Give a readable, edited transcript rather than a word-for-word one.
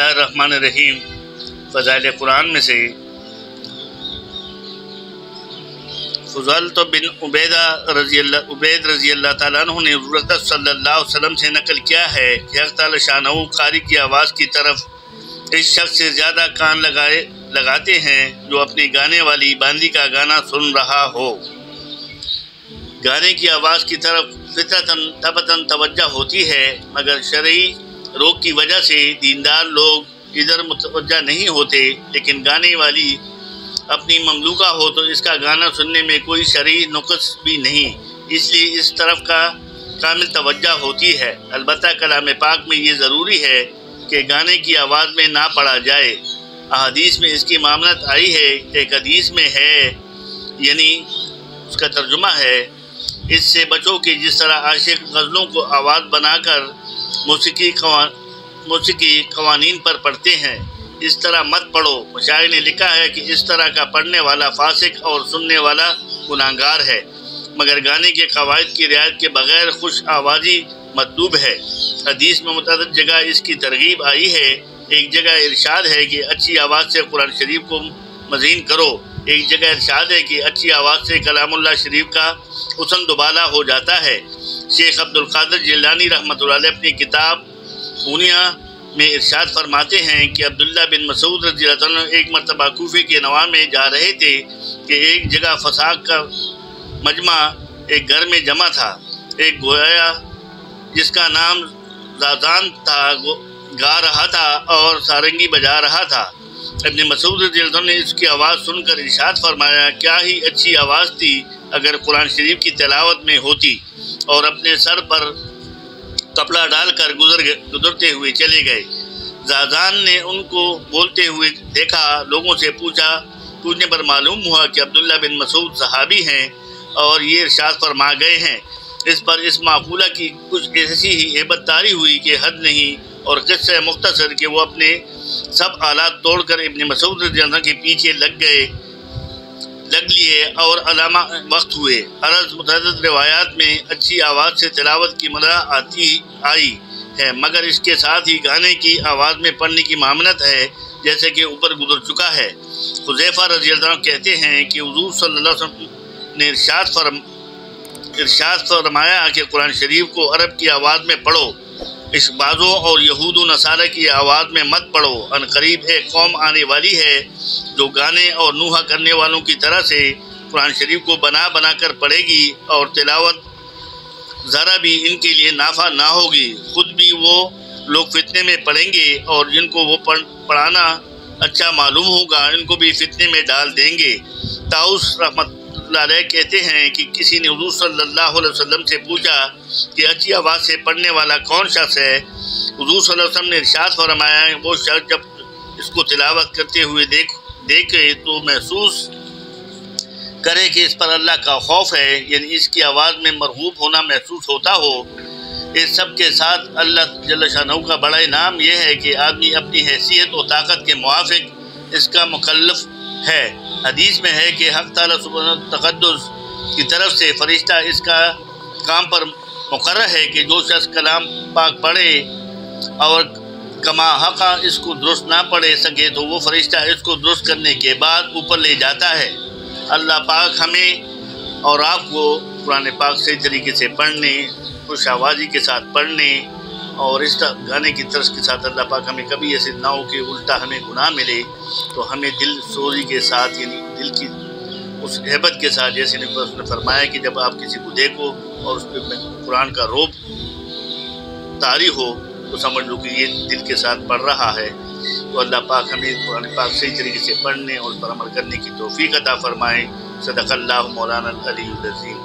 اللہ الرحمن الرحیم۔ فضائل قرآن میں سے فضالۃ بن عبید رضی اللہ تعالیٰ عنہ نے حضور صلی اللہ علیہ وسلم سے نقل کیا ہے کہ حق تعالی شانہ قاری کی آواز کی طرف اس شخص سے زیادہ کان لگاتے ہیں جو اپنی گانے والی باندی کا گانا سن رہا ہو۔ گانے کی آواز کی طرف فطرتاً توجہ ہوتی ہے، مگر شرعی روک کی وجہ سے دیندار لوگ ادھر متوجہ نہیں ہوتے، لیکن گانے والی اپنی مملوکہ ہو تو اس کا گانا سننے میں کوئی شرعی نقص بھی نہیں، اس لیے اس طرف کا کامل توجہ ہوتی ہے۔ البتہ کلام پاک میں یہ ضروری ہے کہ گانے کی آواز میں نہ پڑھا جائے۔ احادیث میں اس کی ممانعت آئی ہے۔ ایک حدیث میں ہے، یعنی اس کا ترجمہ ہے، اس سے بچو کہ جس طرح عاشق غزلوں کو آواز بنا کر موسیقی قوانین پر پڑھتے ہیں، اس طرح مت پڑھو۔ مشاعر نے لکھا ہے کہ اس طرح کا پڑھنے والا فاسق اور سننے والا گناہگار ہے، مگر گانے کے قواعد کی رعایت کے بغیر خوش آوازی مطلوب ہے۔ حدیث میں متعدد جگہ اس کی ترغیب آئی ہے۔ ایک جگہ ارشاد ہے کہ اچھی آواز سے قرآن شریف کو مزین کرو، ایک جگہ ارشاد ہے کہ اچھی آواز سے کلام اللہ شریف کا حسن دوبالا ہو جاتا ہے۔ شیخ عبدالقادر جیلانی رحمۃ اللہ علیہ اپنی کتاب غنیہ میں ارشاد فرماتے ہیں کہ عبداللہ بن مسعود رضی اللہ عنہ ایک مرتبہ کوفے کے نواح میں جا رہے تھے کہ ایک جگہ فساق کا مجمع ایک گھر میں جمع تھا۔ ایک گویا جس کا نام زازان تھا گا رہا تھا اور سارنگی بجا رہا تھا۔ ابن مسعود رضی اللہ عنہ نے اس کی آواز سن کر ارشاد فرمایا، کیا ہی اچھی آواز تھی اگر قرآن شریف کی تلاوت میں ہوتی، اور اپنے سر پر کپڑا ڈال کر گزرتے ہوئے چلے گئے۔ زازان نے ان کو بولتے ہوئے دیکھا، لوگوں سے پوچھنے پر معلوم ہوا کہ عبداللہ بن مسعود صحابی ہیں اور یہ ارشاد فرما گئے ہیں۔ اس پر اس معقولہ کی کچھ ایسی ہی ہیبت طاری ہوئی کہ حد نہیں، اور قصہ مختصر کہ وہ اپنے سب آلات توڑ کر ابن مسعود رضی اللہ عنہ کے پیچھے لگ لیے اور علامہ وقت ہوئے۔ عرض متعدد روایات میں اچھی آواز سے تلاوت کی منع آئی ہے، مگر اس کے ساتھ ہی گانے کی آواز میں پڑھنے کی ممانعت ہے، جیسے کہ اوپر گزر چکا ہے۔ حذیفہ رضی اللہ عنہ کہتے ہیں کہ حضور صلی اللہ علیہ وسلم نے ارشاد فرمایا کہ قرآن شریف کو عرب کی آواز میں پڑھو، اشبازوں اور یہود و نصارہ کی آواز میں مت پڑھو۔ ان قریب ایک قوم آنے والی ہے جو گانے اور نوحہ کرنے والوں کی طرح سے قرآن شریف کو بنا کر پڑھے گی، اور تلاوت ذرا بھی ان کے لیے نافع نہ ہوگی۔ خود بھی وہ لوگ فتنے میں پڑھیں گے، اور جن کو وہ پڑھانا اچھا معلوم ہوگا ان کو بھی فتنے میں ڈال دیں گے۔ طاؤس رحمۃ اللہ علیہ کہتے ہیں کہ کسی نے حضور صلی اللہ علیہ وسلم سے پوچھا کہ اچھی آواز سے پڑھنے والا کون شخص ہے؟ حضور صلی اللہ علیہ وسلم نے ارشاد فرمایا، وہ شخص جب اس کو تلاوت کرتے ہوئے دیکھے تو محسوس کرے کہ اس پر اللہ کا خوف ہے، یعنی اس کی آواز میں مرغوب ہونا محسوس ہوتا ہو۔ اس سب کے ساتھ اللہ جل شانہ کا بڑا انعام یہ ہے کہ آدمی اپنی حیثیت و طاقت کے موافق اس کا مکلف ہے۔ حدیث میں ہے کہ حق تعالیٰ سبحانہ تقدس کی طرف سے فرشتہ اس کا کام پر مقرر ہے کہ جو شخص کلام پاک پڑھے اور کما حق اس کو درست نہ پڑھ سکے تو وہ فرشتہ اس کو درست کرنے کے بعد اوپر لے جاتا ہے۔ اللہ پاک ہمیں اور آپ کو قرآن پاک صحیح طریقے سے پڑھنے، خوش آوازی کے ساتھ پڑھنے اور اس گانے کی طرز کے ساتھ اللہ پاک ہمیں کبھی ایسے نہ ہو کہ الٹا ہمیں گناہ ملے، تو ہمیں دل سوزی کے ساتھ، یعنی دل کی اس ہیبت کے ساتھ، جیسے اس نے فرمایا کہ جب آپ کسی کو دیکھو اور اس پہ قرآن کا روب طاری ہو تو سمجھ لو کہ یہ دل کے ساتھ پڑھ رہا ہے۔ تو اللہ پاک ہمیں قرآن پاک صحیح طریقے سے پڑھنے اور اس پر عمل کرنے کی توفیق عطا فرمائے۔ صدق اللہ مولانا العلی العظیم۔